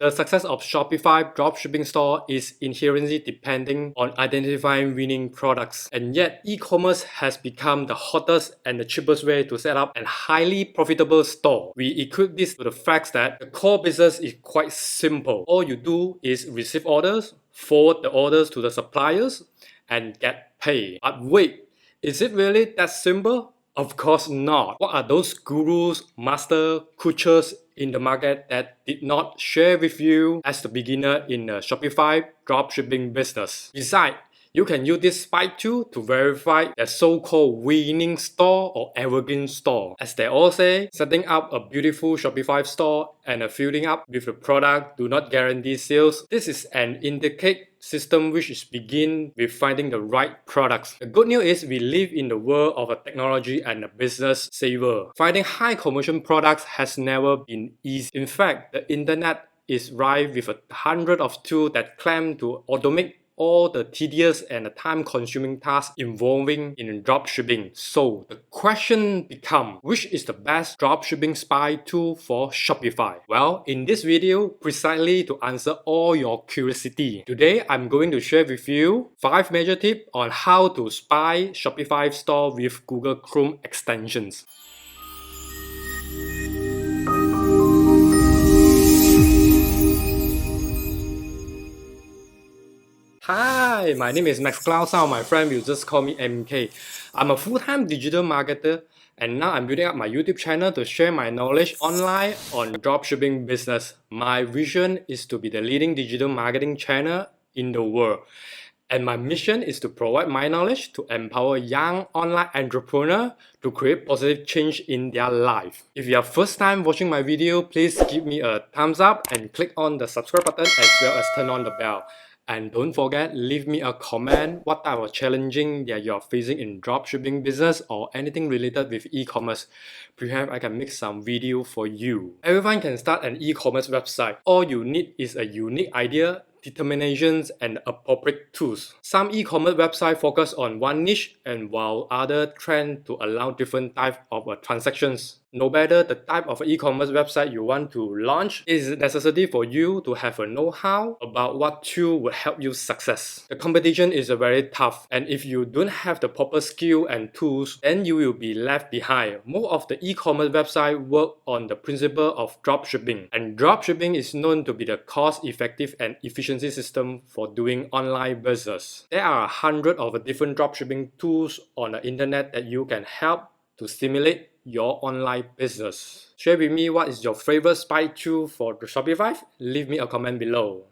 The success of Shopify dropshipping store is inherently depending on identifying winning products. And yet, e-commerce has become the hottest and the cheapest way to set up a highly profitable store. We equate this to the fact that the core business is quite simple. All you do is receive orders, forward the orders to the suppliers, and get paid. But wait, is it really that simple? Of course not. What are those gurus, master, coaches in the market that did not share with you as the beginner in the Shopify dropshipping business? Besides, you can use this spike tool to verify the so-called winning store or evergreen store. As they all say, setting up a beautiful Shopify store and filling up with the product do not guarantee sales. This is an indicate system which is begin with finding the right products. The good news is we live in the world of a technology and a business saver. Finding high conversion products has never been easy. In fact, the internet is rife with 100 of tools that claim to automate all the tedious and time-consuming tasks involving in dropshipping. So the question becomes, which is the best dropshipping spy tool for Shopify? Well, in this video, precisely to answer all your curiosity, today I'm going to share with you 5 major tips on how to spy Shopify store with Google Chrome extensions. Hi, my name is macklauss. Some of my friends will just call me MK. I'm a full-time digital marketer and now I'm building up my YouTube channel to share my knowledge online on dropshipping business. My vision is to be the leading digital marketing channel in the world. And my mission is to provide my knowledge to empower young online entrepreneurs to create positive change in their life. If you are first time watching my video, please give me a thumbs up and click on the subscribe button as well as turn on the bell. And don't forget, leave me a comment what type of challenging that you're facing in dropshipping business or anything related with e-commerce. Perhaps I can make some video for you. Everyone can start an e-commerce website. All you need is a unique idea, determinations, and appropriate tools. Some e-commerce websites focus on one niche and while others trend to allow different types of transactions. No matter the type of e-commerce website you want to launch, it is necessary for you to have a know-how about what tool will help you success. The competition is very tough, and if you don't have the proper skill and tools, then you will be left behind. Most of the e-commerce websites work on the principle of dropshipping, and dropshipping is known to be the cost-effective and efficiency system for doing online business. There are hundreds of different dropshipping tools on the internet that you can help to stimulate your online business. Share with me what is your favorite spy tool for the Shopify. Leave me a comment below.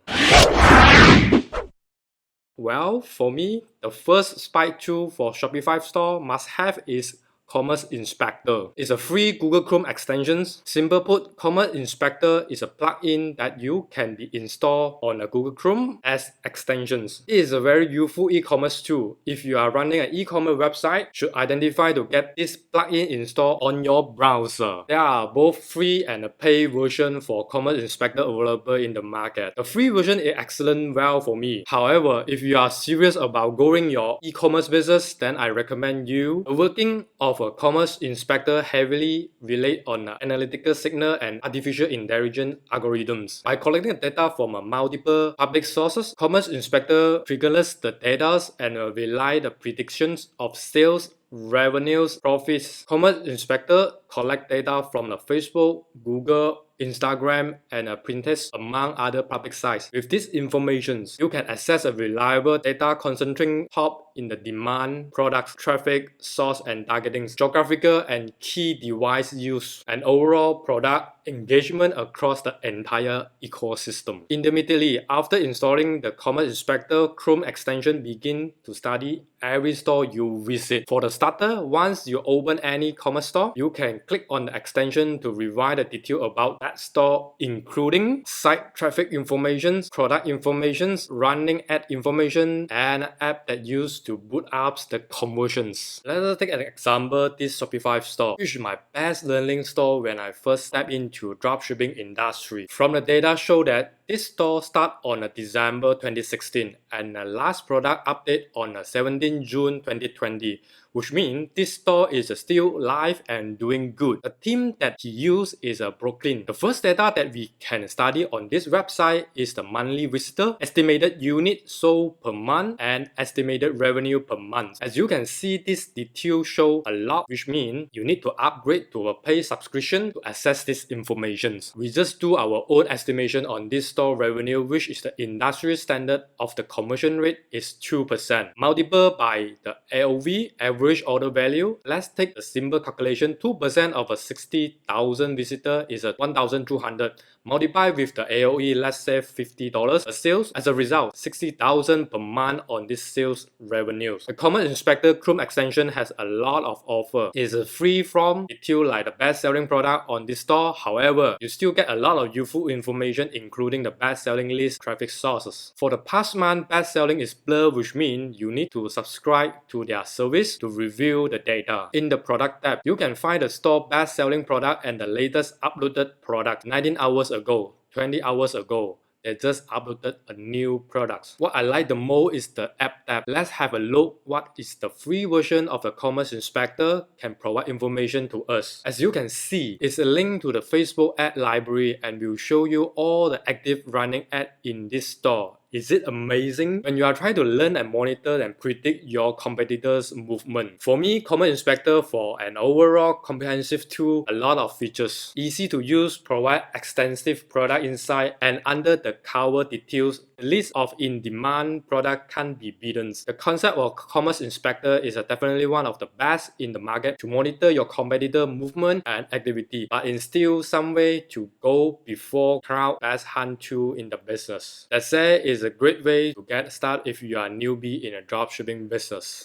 Well, for me, the first spy tool for Shopify store must have is Commerce Inspector. It's a free Google Chrome extension. Simple put, Commerce Inspector is a plugin that you can be installed on a Google Chrome as extensions. It is a very useful e-commerce tool. If you are running an e-commerce website, should identify to get this plugin installed on your browser. There are both free and a paid version for Commerce Inspector available in the market. The free version is excellent well for me. However, if you are serious about growing your e-commerce business, then I recommend you the working of a Commerce Inspector heavily relate on analytical signal and artificial intelligence algorithms. By collecting data from multiple public sources, Commerce Inspector triggers the data and rely the predictions of sales, revenues, profits. Commerce Inspector collect data from the Facebook, Google, Instagram, and Pinterest among other public sites. With these informations, you can access a reliable data concentrating top in the demand, products, traffic, source and targeting, geographical and key device use, and overall product engagement across the entire ecosystem. Immediately after installing the Commerce Inspector, Chrome extension begin to study every store you visit. For the starter, once you open any commerce store, you can click on the extension to revive the detail about that store, including site traffic information, product information, running ad information, and app that used to boot up the conversions. Let us take an example, this Shopify store, which is my best learning store when I first stepped into dropshipping industry. From the data show that this store started on December 2016 and the last product update on 17 June 2020. which means this store is still live and doing good. The theme that he used is Brooklyn. The first data that we can study on this website is the monthly visitor, estimated unit sold per month, and estimated revenue per month. As you can see, this detail show a lot, which means you need to upgrade to a paid subscription to access this information. We just do our own estimation on this store revenue, which is the industry standard of the conversion rate is 2%. Multiple by the AOV, average order value. Let's take a simple calculation. 2% of a 60,000 visitor is a 1,200. Multiply with the AOE, let's say $50 a sales. As a result, 60,000 per month on this sales revenues. The Commerce Inspector Chrome extension has a lot of offer. It's a free from detail like the best-selling product on this store. However, you still get a lot of useful information, including the best-selling list, traffic sources. For the past month, best-selling is blurred, which means you need to subscribe to their service to review the data. In the product tab, you can find the store best-selling product and the latest uploaded product 19 hours ago, 20 hours ago. They just uploaded a new product. What I like the most is the app tab. Let's have a look what is the free version of the Commerce Inspector can provide information to us. As you can see, it's a link to the Facebook ad library and will show you all the active running ad in this store. Is it amazing? When you are trying to learn and monitor and predict your competitors' movement. For me, Commerce Inspector for an overall comprehensive tool, a lot of features. Easy to use, provide extensive product insight, and under the cover details, the list of in-demand product can't be beaten. The concept of Commerce Inspector is definitely one of the best in the market to monitor your competitor movement and activity, but in still some way to go before crowd best hunt tool in the business. That said, is a great way to get started if you are a newbie in a dropshipping business.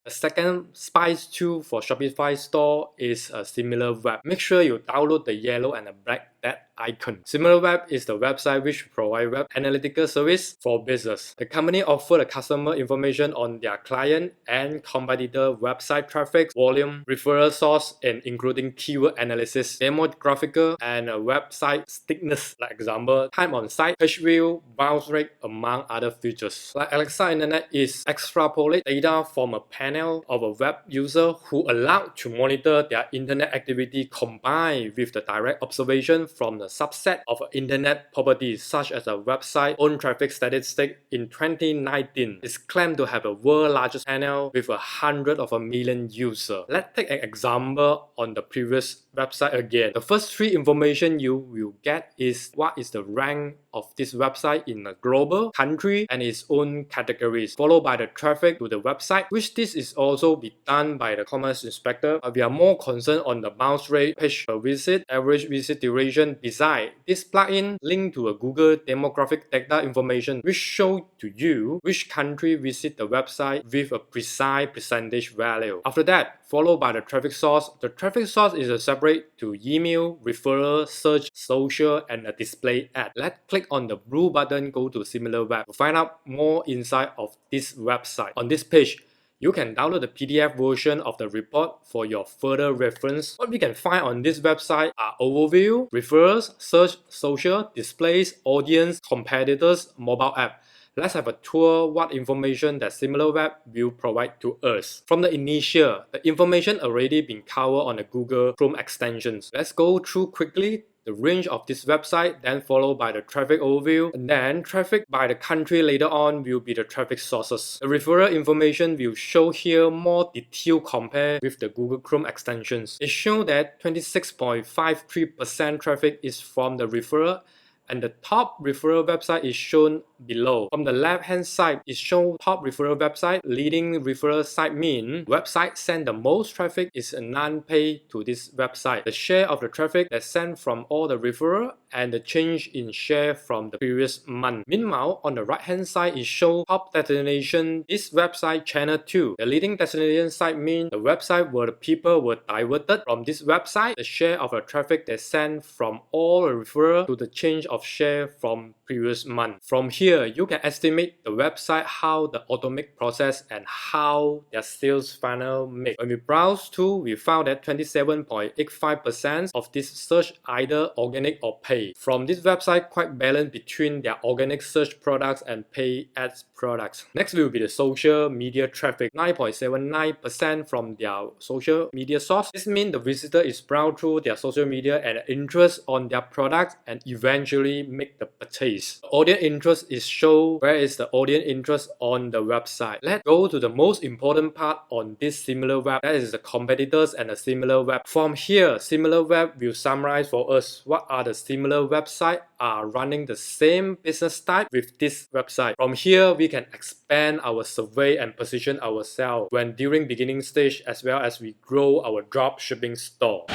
The second spice tool for Shopify store is a SimilarWeb. Make sure you download the yellow and the black icon. SimilarWeb is the website which provides web analytical service for business. The company offers the customer information on their client and competitor website traffic, volume, referral source, and including keyword analysis, demographical, and website stickiness, like example, time on site, page view, bounce rate, among other features. Like Alexa Internet is extrapolate data from a panel of a web user who allowed to monitor their internet activity combined with the direct observation from the subset of internet properties such as a website own traffic statistic. In 2019 is claimed to have the world's largest panel with 100 million users. Let's take an example on the previous website again. The first three information you will get is what is the rank of this website in a global country and its own categories, followed by the traffic to the website, which this is also be done by the Commerce Inspector. We are more concerned on the bounce rate, page per visit, average visit duration. Besides, this plugin linked to a Google demographic data information which show to you which country visit the website with a precise percentage value. After that, followed by the traffic source. The traffic source is separate to email, referral, search, social, and a display ad. Let's click on the blue button, go to SimilarWeb to find out more insight of this website. On this page, you can download the PDF version of the report for your further reference. What we can find on this website are overview, referrals, search, social, displays, audience, competitors, mobile app. Let's have a tour what information that SimilarWeb will provide to us. From the initial, the information already been covered on the Google Chrome extensions. Let's go through quickly the range of this website, then followed by the traffic overview, and then traffic by the country later on will be the traffic sources. The referral information will show here more detail compared with the Google Chrome extensions. It shows that 26.53% traffic is from the referral, and the top referral website is shown below. From the left hand side, it shows top referral website. Leading referral site mean website send the most traffic is a non-pay to this website. The share of the traffic that sent from all the referral and the change in share from the previous month. Meanwhile, on the right hand side, it shows top destination. This website channel 2. The leading destination site mean the website where the people were diverted from this website. The share of the traffic that sent from all the referral to the change of of share from previous month. From here, you can estimate the website how the automatic process and how their sales funnel make. When we browse to, we found that 27.85% of this search either organic or paid. From this website, quite balanced between their organic search products and paid ads products. Next will be the social media traffic, 9.79% from their social media source. This means the visitor is browsed through their social media and interest on their product and eventually make the purchase. The audience interest is shown where is the audience interest on the website. Let's go to the most important part on this SimilarWeb, that is the competitors and the SimilarWeb. From here, SimilarWeb will summarize for us what are the similar websites are running the same business type with this website. From here, we can expand our survey and position ourselves when during beginning stage as well as we grow our dropshipping store.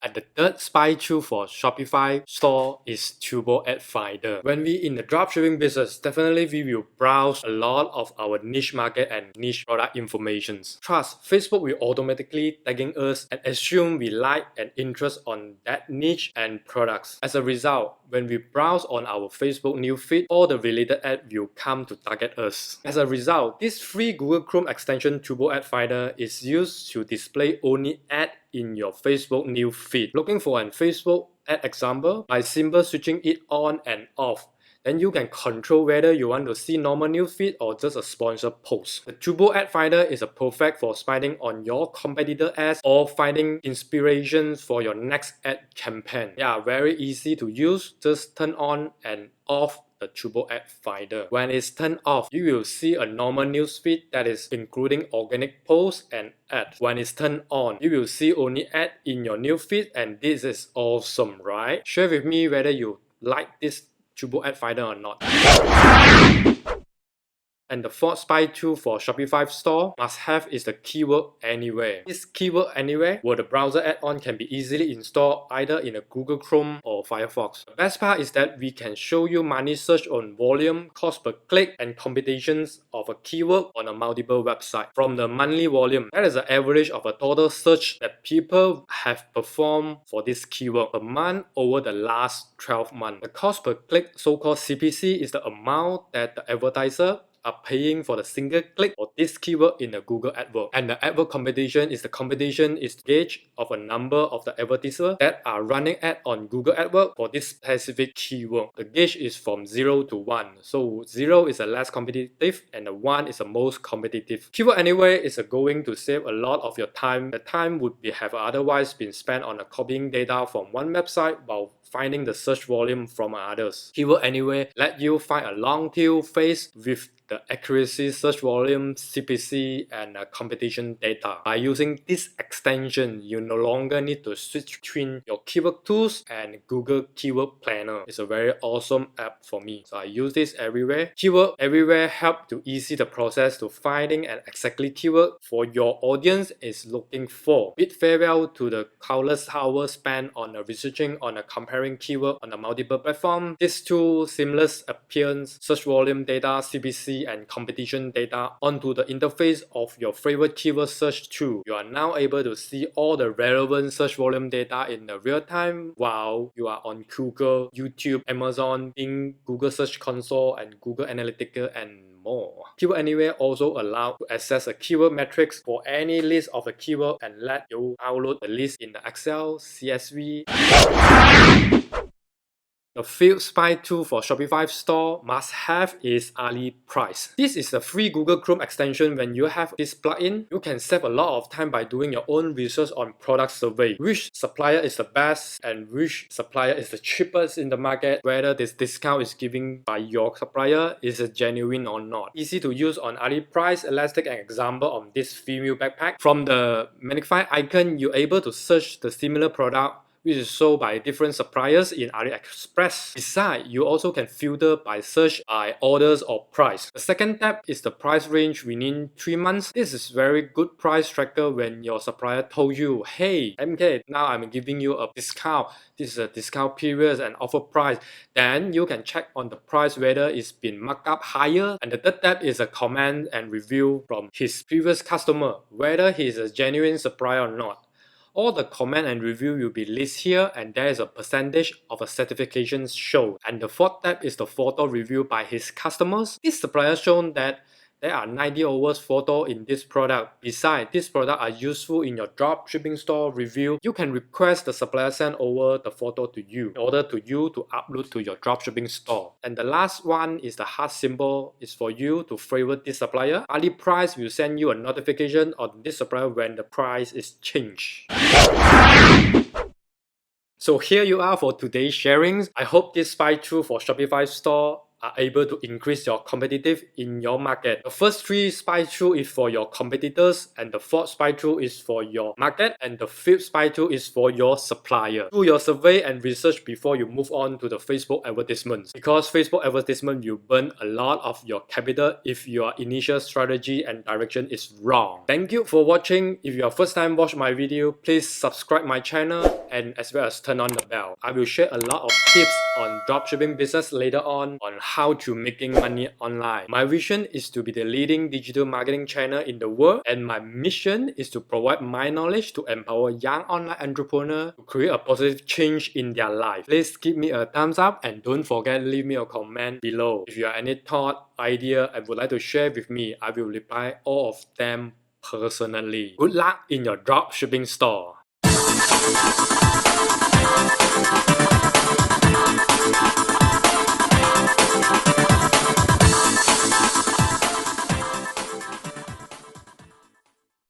And the third spy tool for Shopify store is Turbo Ad Finder. When we in the dropshipping business, definitely we will browse a lot of our niche market and niche product informations. Trust, Facebook will automatically tagging us and assume we like and interest on that niche and products. As a result, when we browse on our Facebook newsfeed, all the related ads will come to target us. As a result, this free Google Chrome extension Turbo Ad Finder is used to display only ads in your Facebook news feed. Looking for an Facebook ad example, by simply switching it on and off, then you can control whether you want to see normal news feed or just a sponsored post. The Turbo Ad Finder is perfect for spying on your competitor ads or finding inspirations for your next ad campaign. Yeah, very easy to use. Just turn on and off the Turbo Ad Finder. When it's turned off, you will see a normal newsfeed that is including organic posts and ads. When it's turned on, you will see only ads in your newsfeed, and this is awesome, right? Share with me whether you like this Turbo Ad Finder or not. And the fourth spy tool for Shopify store must have is the keyword anywhere. This keyword anywhere where the browser add-on can be easily installed either in a Google Chrome or Firefox. The best part is that we can show you money search on volume, cost per click, and competitions of a keyword on a multiple website. From the monthly volume, that is the average of a total search that people have performed for this keyword per month over the last 12 months. The cost per click, so-called CPC, is the amount that the advertiser are paying for the single click for this keyword in the Google AdWords. And the AdWords competition is the gauge of a number of the advertisers that are running ad on Google AdWords for this specific keyword. The gauge is from 0 to 1. So 0 is the less competitive and the 1 is the most competitive. Keyword anyway is going to save a lot of your time. The time would have otherwise been spent on copying data from one website while finding the search volume from others. Keyword anyway let you find a long tail phrase with the accuracy, search volume, CPC, and competition data. By using this extension, you no longer need to switch between your keyword tools and Google Keyword Planner. It's a very awesome app for me. So I use this everywhere. Keyword everywhere help to ease the process to finding an exactly keyword for your audience is looking for. Bid farewell to the countless hours spent on researching on comparing keyword on a multiple platform. This tool seamless appearance, search volume data, CPC, and competition data onto the interface of your favorite keyword search tool. You are now able to see all the relevant search volume data in the real time while you are on Google, YouTube, Amazon, Bing, Google Search Console, and Google Analytics, and more. Keyword Anywhere also allows to access a keyword matrix for any list of a keyword and let you download the list in the Excel, CSV. The fifth spy tool for Shopify store must have is aliexpress. This is a free Google Chrome extension. When you have this plugin, you can save a lot of time by doing your own research on product survey. Which supplier is the best and which supplier is the cheapest in the market, whether this discount is given by your supplier is genuine or not. Easy to use on aliexpress. Let's take an example of this female backpack. From the magnify icon, you're able to search the similar product which is sold by different suppliers in AliExpress. Besides, you also can filter by search by orders or price. The second tab is the price range within 3 months. This is very good price tracker when your supplier told you, hey, MK, now I'm giving you a discount. This is a discount period and offer price. Then you can check on the price whether it's been marked up higher. And the third tab is a comment and review from his previous customer, whether he's a genuine supplier or not. All the comment and review will be listed here, and there is a percentage of a certification shown. And the fourth tab is the photo review by his customers. This supplier shown that there are 90 over photos in this product. Besides, this product are useful in your dropshipping store review. You can request the supplier send over the photo to you in order to you to upload to your dropshipping store. And the last one is the heart symbol. Is for you to favorite this supplier. AliExpress will send you a notification on this supplier when the price is changed. So here you are for today's sharings. I hope this spy through for Shopify store are able to increase your competitive in your market. The first 3 spy through is for your competitors, and the 4th spy through is for your market, and the 5th spy through is for your supplier. Do your survey and research before you move on to the Facebook advertisements, because Facebook advertisement will burn a lot of your capital if your initial strategy and direction is wrong. Thank you for watching. If you are first time watch my video, please subscribe my channel and as well as turn on the bell. I will share a lot of tips on dropshipping business later on how to making money online. My vision is to be the leading digital marketing channel in the world, and my mission is to provide my knowledge to empower young online entrepreneurs to create a positive change in their life. Please give me a thumbs up and don't forget to leave me a comment below. If you have any thought, idea and would like to share with me, I will reply all of them personally. Good luck in your dropshipping store.